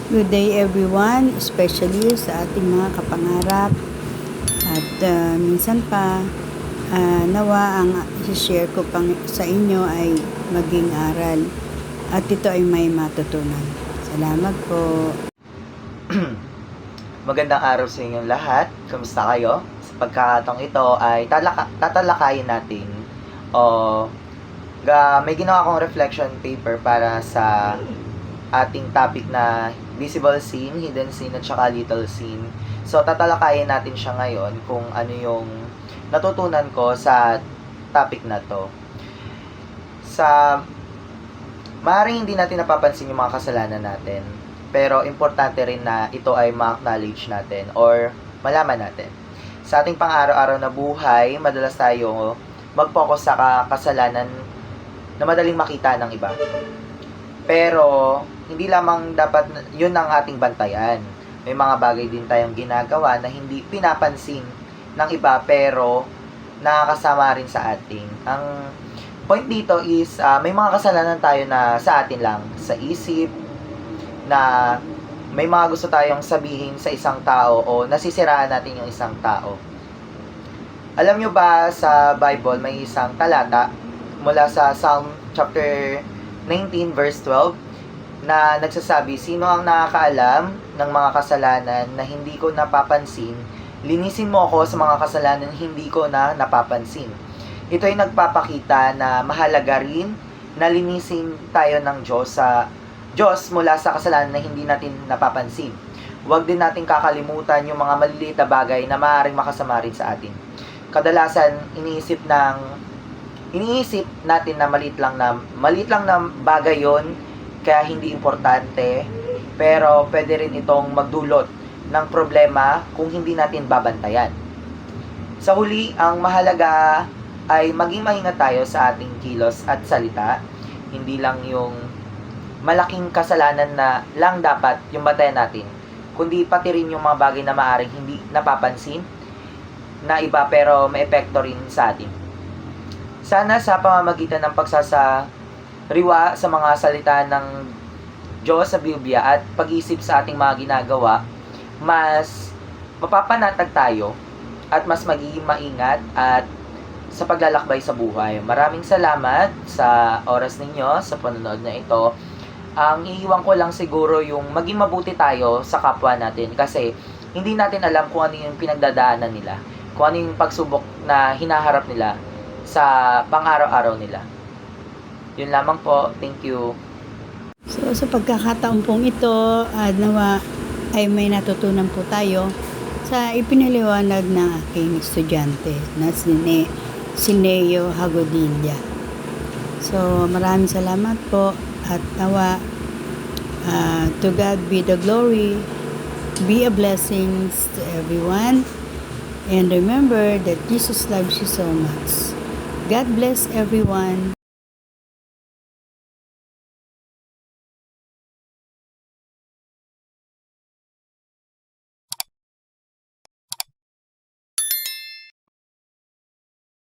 Good day everyone, especially sa ating mga kapangarap at minsan pa nawa ang i-share ko pang sa inyo ay maging aral at ito ay may matutunan. Salamat po. Magandang araw sa inyong lahat. Kamusta kayo? Sa pagkakataong ito ay tatalakayin natin may ginawa akong reflection paper para sa ating topic na visible sin, hidden sin, at saka little sin. So, tatalakayin natin siya ngayon kung ano yung natutunan ko sa topic na to. Maaaring hindi natin napapansin yung mga kasalanan natin, pero importante rin na ito ay ma-acknowledge natin or malaman natin. Sa ating pang-araw-araw na buhay, madalas tayo mag-focus sa kasalanan na madaling makita ng iba. Pero, hindi lamang dapat yun ang ating bantayan. May mga bagay din tayong ginagawa na hindi pinapansin ng iba pero nakakasama rin sa ating. Ang point dito is may mga kasalanan tayo na sa atin lang, sa isip, na may mga gusto tayong sabihin sa isang tao o nasisiraan natin yung isang tao. Alam nyo ba sa Bible may isang talata mula sa Psalm chapter 19 verse 12 na nagsasabi, sino ang nakakaalam ng mga kasalanan na hindi ko napapansin? Linisin mo ako sa mga kasalanan hindi ko na napapansin. Ito ay nagpapakita na mahalaga rin na linisin tayo ng Diyos mula sa kasalanan na hindi natin napapansin. Huwag din natin kakalimutan yung mga maliliit na bagay na maaaring makasama rin sa atin. Kadalasan iniisip natin na maliit lang na bagay yon, kaya hindi importante, pero pwede rin itong magdulot ng problema kung hindi natin babantayan. Sa huli, ang mahalaga ay maging maingat tayo sa ating kilos at salita. Hindi lang yung malaking kasalanan na lang dapat yung bantayan natin, kundi pati rin yung mga bagay na maaaring hindi napapansin na iba pero may epekto rin sa atin. Sana sa pamamagitan ng pagsasariwa sa mga salita ng Diyos sa Biblia at pag-isip sa ating mga ginagawa, mas mapapanatag tayo at mas magiging maingat at sa paglalakbay sa buhay. Maraming salamat sa oras ninyo sa panonood na ito. Ang iiwan ko lang siguro yung maging mabuti tayo sa kapwa natin kasi hindi natin alam kung ano yung pinagdadaanan nila, kung ano yung pagsubok na hinaharap nila sa pang-araw-araw nila. Yun lamang po. Thank you. So sa pagkakataon pong ito, nawa ay may natutunan po tayo sa ipinaliwanag ng aking estudyante na si Neo Hagodilla. So maraming salamat po at nawa to God be the glory, be a blessing to everyone, and remember that Jesus loves you so much. God bless everyone.